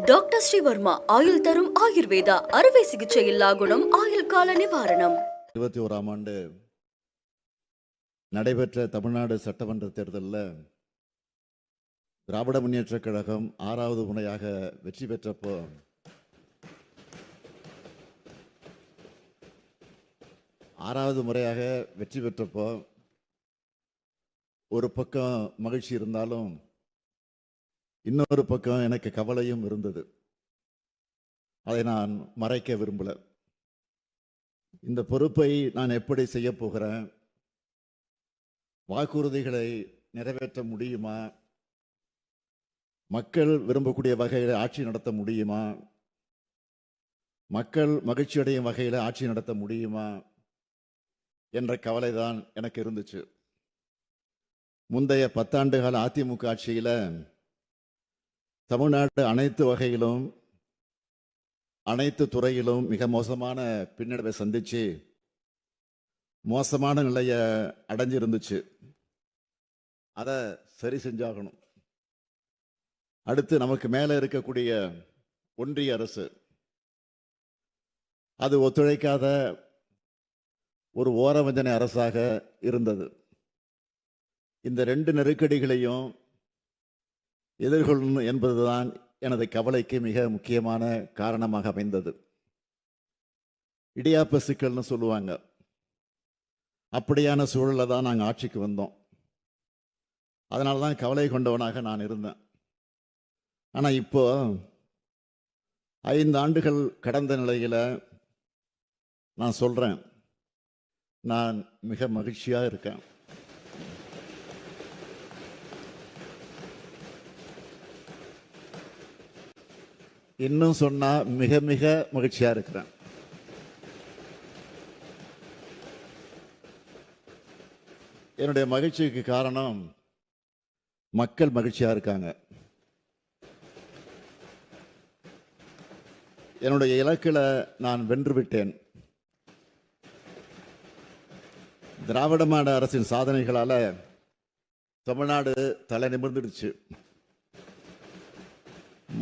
Doctor Sreevarma ஆயுள் தரும் ஆயுர்வேதா அறுவை சிகிச்சை இல்லா குணம் ஆயுள் கால நிவாரணம். 21ஆம் ஆண்டு நடைபெற்ற தமிழ்நாடு சட்டமன்ற தேர்தலில் திராவிட முன்னேற்றக் கழகம் 6வது முறையாக வெற்றி பெற்றப்போ ஒரு பக்கம் மகிழ்ச்சி இருந்தாலும் இன்னொரு பக்கம் எனக்கு கவலையும் இருந்தது. அதை நான் மறைக்க விரும்பல. இந்த பொறுப்பை நான் எப்படி செய்ய போகிறேன், வாக்குறுதிகளை நிறைவேற்ற முடியுமா, மக்கள் விரும்பக்கூடிய வகையில் ஆட்சி நடத்த முடியுமா, மக்கள் மகிழ்ச்சியடையும் வகையில் ஆட்சி நடத்த முடியுமா என்ற கவலை தான் எனக்கு இருந்துச்சு. முந்தைய 10 ஆண்டுகால அதிமுக ஆட்சியில் தமிழ்நாடு அனைத்து வகையிலும் அனைத்து துறையிலும் மிக மோசமான பின்னடைவை சந்திச்சு மோசமான நிலையை அடைஞ்சிருந்துச்சு. அதை சரி செஞ்சாகணும். அடுத்து நமக்கு மேலே இருக்கக்கூடிய ஒன்றிய அரசு அது ஒத்துழைக்காத ஒரு ஓரவஞ்சனை அரசாக இருந்தது. இந்த 2 நெருக்கடிகளையும் எதிர்கொள்ளணும் என்பதுதான் எனது கவலைக்கு மிக முக்கியமான காரணமாக அமைந்தது. இடியாப்ப சிக்கல்னு சொல்லுவாங்க. அப்படியான சூழலில் தான் நாங்கள் ஆட்சிக்கு வந்தோம். அதனால தான் கவலை கொண்டவனாக நான் இருந்தேன். ஆனால் இப்போ 5 ஆண்டுகள் கடந்த நிலையில் நான் சொல்கிறேன், நான் மிக மகிழ்ச்சியாக இருக்கேன். இன்னும் சொன்னா மிக மிக மகிழ்ச்சியா இருக்கிறேன். என்னுடைய மகிழ்ச்சிக்கு காரணம் மக்கள் மகிழ்ச்சியா இருக்காங்க. என்னுடைய இலக்கில் நான் வென்று விட்டேன். திராவிட மாடல் அரசின் சாதனைகளால தமிழ்நாடு தலை நிமிர்ந்துடுச்சு.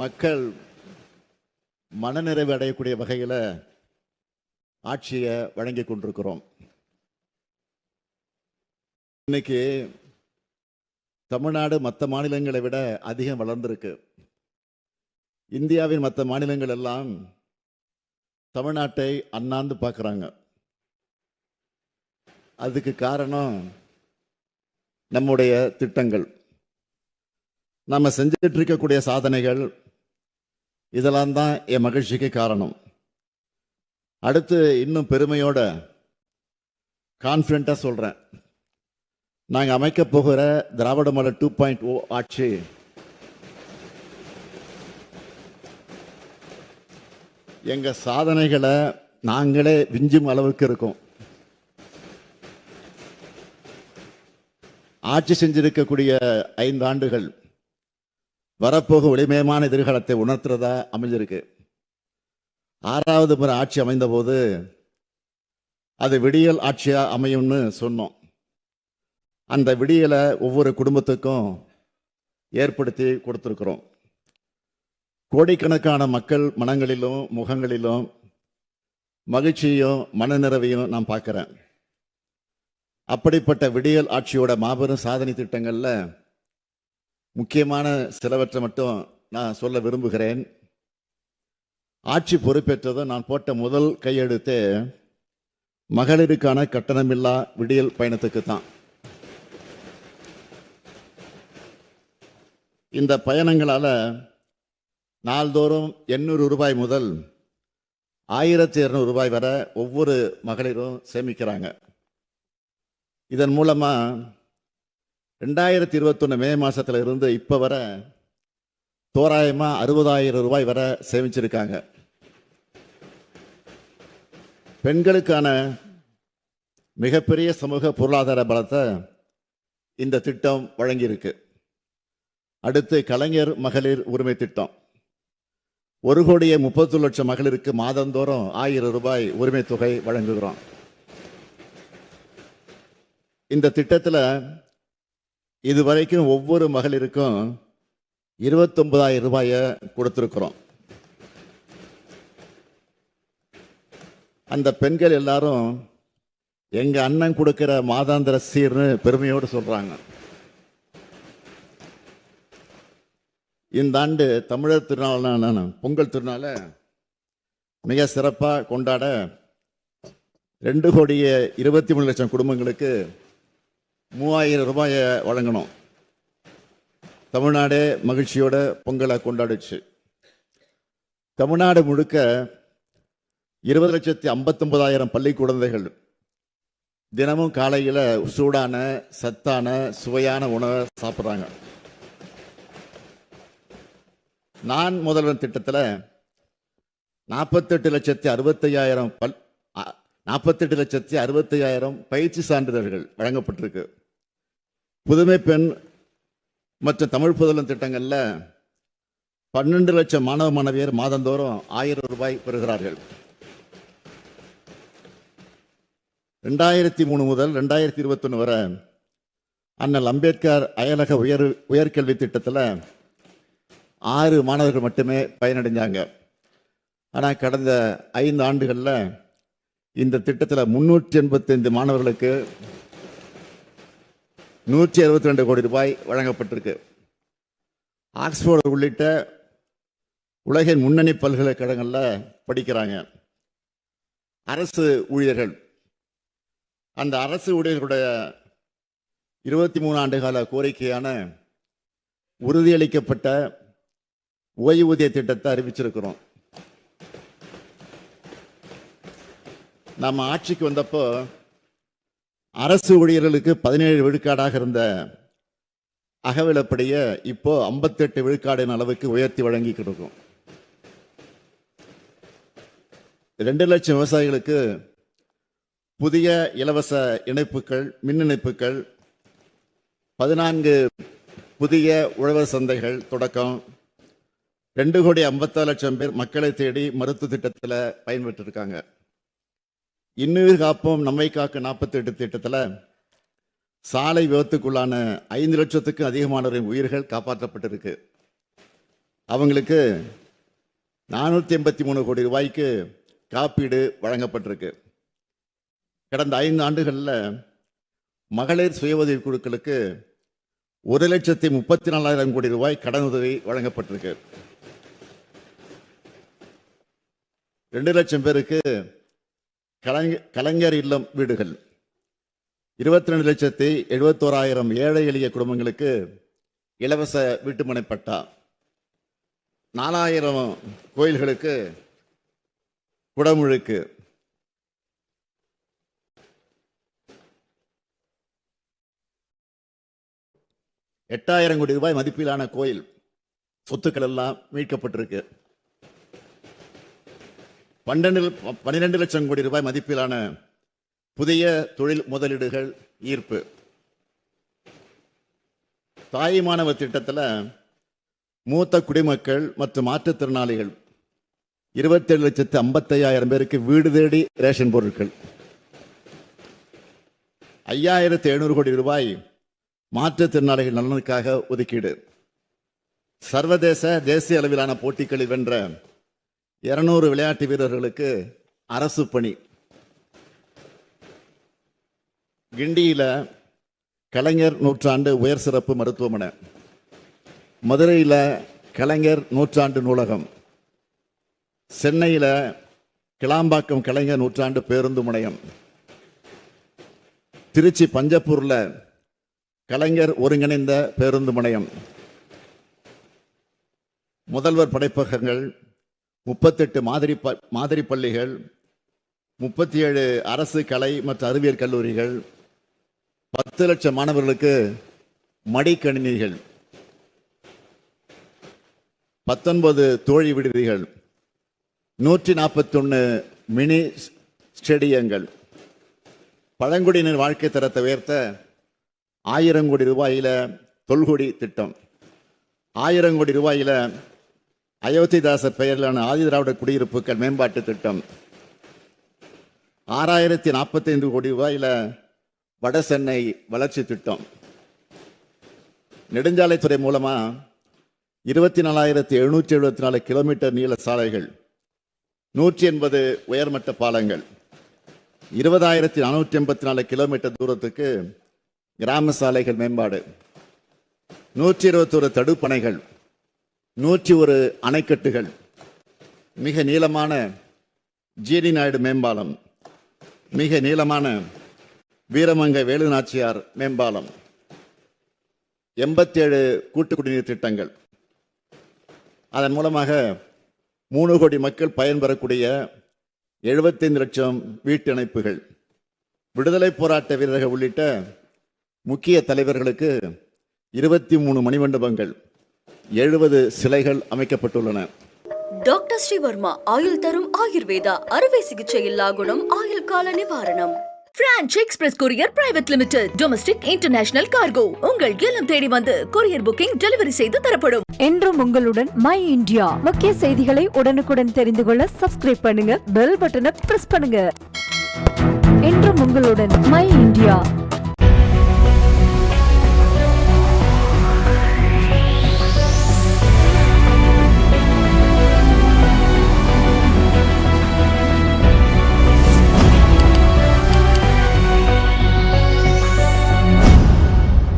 மக்கள் மனநிறைவு அடையக்கூடிய வகையில் ஆட்சியை வழங்கி கொண்டிருக்கிறோம். இன்னைக்கு தமிழ்நாடு மற்ற மாநிலங்களை விட அதிகம் வளர்ந்திருக்கு. இந்தியாவின் மற்ற மாநிலங்கள் எல்லாம் தமிழ்நாட்டை அண்ணாந்து பார்க்குறாங்க. அதுக்கு காரணம் நம்முடைய திட்டங்கள், நம்ம செஞ்சிட்டு இருக்கக்கூடிய சாதனைகள், இதெல்லாம் தான் என் மகிழ்ச்சிக்கு காரணம். அடுத்து இன்னும் பெருமையோட கான்ஃபிடென்ட்டாக சொல்கிறேன், நாங்கள் அமைக்க போகிற திராவிட மாடல் 2.0 ஆட்சி எங்கள் சாதனைகளை நாங்களே விஞ்சும் அளவுக்கு இருக்கும். ஆட்சி செஞ்சிருக்கக்கூடிய 5 ஆண்டுகள் வரப்போக ஒளிமயமான எதிர்காலத்தை உணர்த்துறதா அமைஞ்சிருக்கு. 6வது முறை ஆட்சி அமைந்த போது அது விடியல் ஆட்சியா அமையும்னு சொன்னோம். அந்த விடியலை ஒவ்வொரு குடும்பத்துக்கும் ஏற்படுத்தி கொடுத்துருக்குறோம். கோடிக்கணக்கான மக்கள் மனங்களிலும் முகங்களிலும் மகிழ்ச்சியும் மனநிறைவையும் நான் பார்க்கிறேன். அப்படிப்பட்ட விடியல் ஆட்சியோட மாபெரும் சாதனை திட்டங்கள்ல முக்கியமான சிலவற்றை மட்டும் நான் சொல்ல விரும்புகிறேன். ஆட்சி பொறுப்பேற்றதும் நான் போட்ட முதல் கையெழுத்து மகளிருக்கான கட்டணமில்லா விடியல் பயணத்துக்கு தான். இந்த பயணங்களால நாள்தோறும் 800 ரூபாய் முதல் 1200 ரூபாய் வரை ஒவ்வொரு மகளிரும் சேமிக்கிறாங்க. இதன் மூலமா 2021 மே மாசத்துல இருந்து இப்ப வரை தோராயமா 60,000 ரூபாய் வரை சேமிச்சிருக்காங்க. பெண்களுக்கான மிகப்பெரிய சமூக பொருளாதார பலத்தை இந்த திட்டம் வழங்கியிருக்கு. அடுத்து கலைஞர் மகளிர் உரிமை திட்டம் 1,30,00,000 மகளிருக்கு மாதந்தோறும் 1000 ரூபாய் உரிமை தொகை வழங்குகிறோம். இந்த திட்டத்தில் இதுவரைக்கும் ஒவ்வொரு மகளிருக்கும் 29,000 ரூபாயை கொடுத்துருக்குறோம். அந்த பெண்கள் எல்லாரும் எங்க அண்ணன் கொடுக்கிற மாதாந்திர சீர்னு பெருமையோடு சொல்றாங்க. இந்த ஆண்டு தமிழர் திருநாளான பொங்கல் திருநாளை மிக சிறப்பாக கொண்டாட 2,23,00,000 குடும்பங்களுக்கு 3,000 ரூபாயை வழங்கணும். தமிழ்நாடே மகிழ்ச்சியோட பொங்கலை கொண்டாடுச்சு. தமிழ்நாடு முழுக்க 20,59,000 பள்ளி குழந்தைகள் தினமும் காலையில் சூடான சத்தான சுவையான உணவை சாப்பிட்றாங்க. நான் முதல்வன் திட்டத்தில் 48,65,000 பயிற்சி சான்றிதழ்கள் வழங்கப்பட்டிருக்கு. புதுமை பெண் மற்றும் தமிழ் புதல்வன் திட்டங்களில் 12 லட்சம் மாணவ மாணவியர் மாதந்தோறும் 1000 ரூபாய் பெறுகிறார்கள். 2003 முதல் 2021 வரை அண்ணல் அம்பேத்கர் அயலக உயர்கல்வி திட்டத்தில் 6 மாணவர்கள் மட்டுமே பயனடைஞ்சாங்க. ஆனால் கடந்த 5 ஆண்டுகளில் இந்த திட்டத்தில் 385 மாணவர்களுக்கு 162 கோடி ரூபாய் வழங்கப்பட்டிருக்கு. ஆக்ஸ்போர்டு உள்ளிட்ட உலகின் முன்னணி பல்கலைக்கழகங்களில் படிக்கிறாங்க. அரசு ஊழியர்கள், அந்த அரசு ஊழியர்களுடைய 23 ஆண்டு கால கோரிக்கையான உறுதியளிக்கப்பட்ட ஓய்வூதிய திட்டத்தை அறிவிச்சிருக்கிறோம். நம்ம ஆட்சிக்கு வந்தப்போ அரசு ஊழியர்களுக்கு 17 விழுக்காடாக இருந்த அகவிலப்படியை இப்போ 58 விழுக்காடின் அளவுக்கு உயர்த்தி வழங்கிக்கிட்டு இருக்கோம். 2 லட்சம் விவசாயிகளுக்கு புதிய இலவச இணைப்புகள், மின் இணைப்புகள், 14 புதிய உழவர் சந்தைகள் தொடக்கம், 2,54,00,000 பேர் மக்களை தேடி மருத்துவ திட்டத்தில் பயன்பெற்றிருக்காங்க. இன்னுயிர் காப்போம் நம்மை காக்க 48 திட்டத்தில் சாலை விபத்துக்குள்ளான 5 லட்சத்துக்கும் அதிகமானவரின் உயிர்கள் காப்பாற்றப்பட்டிருக்கு. அவங்களுக்கு 483 கோடி ரூபாய்க்கு காப்பீடு வழங்கப்பட்டிருக்கு. கடந்த 5 ஆண்டுகளில் மகளிர் சுய உதவி குழுக்களுக்கு 1,34,000 கோடி ரூபாய் கடனுதவி வழங்கப்பட்டிருக்கு. 2 லட்சம் பேருக்கு கலைஞர் இல்லம் வீடுகள், 22,71,000 ஏழை எளிய குடும்பங்களுக்கு இலவச வீட்டுமனை பட்டா, 4,000 கோயில்களுக்கு குடமுழுக்கு, 8,000 கோடி ரூபாய் மதிப்பிலான கோயில் சொத்துக்கள் எல்லாம் மீட்கப்பட்டிருக்கு. 12 லட்சம் கோடி ரூபாய் மதிப்பிலான புதிய தொழில் முதலீடுகள் ஈர்ப்பு. தாய் மாணவர் திட்டத்தில் மூத்த குடிமக்கள் மற்றும் மாற்றுத்திறனாளிகள் 27,55,000 பேருக்கு வீடு தேடி ரேஷன் பொருட்கள். 5,700 கோடி ரூபாய் மாற்றுத்திறனாளிகள் நலனுக்காக ஒதுக்கீடு. சர்வதேச தேசிய அளவிலான போட்டிகளில் வென்ற 200 விளையாட்டு வீரர்களுக்கு அரசு பணி. கிண்டியில் கலைஞர் நூற்றாண்டு உயர் சிறப்பு மருத்துவமனை, மதுரையில் கலைஞர் நூற்றாண்டு நூலகம், சென்னையில் கிளாம்பாக்கம் கலைஞர் நூற்றாண்டு பேருந்து முனையம், திருச்சி பஞ்சப்பூரில் கலைஞர் ஒருங்கிணைந்த பேருந்து முனையம், முதல்வர் படைப்பகங்கள், 38 மாதிரி பள்ளிகள், 37 அரசு கலை மற்றும் அறிவியல் கல்லூரிகள், 10 லட்சம் மாணவர்களுக்கு மடிக்கணினிகள், 19 தோழி விடுதிகள், 141 மினி ஸ்டேடியங்கள். பழங்குடியினர் வாழ்க்கை தரத்தை உயர்த்த 1000 கோடி ரூபாயில தொல்குடி திட்டம், 1000 கோடி ரூபாயில அயோத்திதாசர் பெயரிலான ஆதிதிராவிட குடியிருப்புகள் மேம்பாட்டு திட்டம், 6,045 கோடி ரூபாயில வட சென்னை வளர்ச்சி திட்டம். நெடுஞ்சாலைத்துறை மூலமா 24,774 கிலோமீட்டர் நீள சாலைகள், 180 உயர்மட்ட பாலங்கள், 20,484 கிலோமீட்டர் தூரத்துக்கு கிராம சாலைகள் மேம்பாடு, 121 தடுப்பணைகள், 101 அணைக்கட்டுகள், மிக நீளமான ஜிடி நாயுடு மேம்பாலம், மிக நீளமான வீரமங்கை வேலுநாச்சியார் மேம்பாலம், 87 கூட்டு குடிநீர் திட்டங்கள். அதன் மூலமாக 3 கோடி மக்கள் பயன்பெறக்கூடிய 75 லட்சம் வீட்டு இணைப்புகள், விடுதலை போராட்ட வீரர்கள் உள்ளிட்ட முக்கிய தலைவர்களுக்கு 23 மணிமண்டபங்கள், 70 சிலைகள் அமைக்கப்பட்டுள்ளன. டாக்டர் ஸ்ரீவர்மா ஆயுள் தரும் ஆயுர்வேதா அறுவை சிகிச்சை இல்லா குணம் ஆயுள் கால நிவாரணம். Branch express courier private limited. Domestic international cargo. உங்கள் இல்லம் தேடி வந்து கொரியர் புக்கிங் டெலிவரி செய்து தரப்படும். என்றும் உங்களுடன் மை இந்தியா. முக்கிய செய்திகளை உடனுக்குடன் தெரிந்து கொள்ள சப்ஸ்கிரைப் பண்ணுங்க, பெல் பட்டனை பிரஸ் பண்ணுங்க. என்றும் உங்களுடன் மை இந்தியா.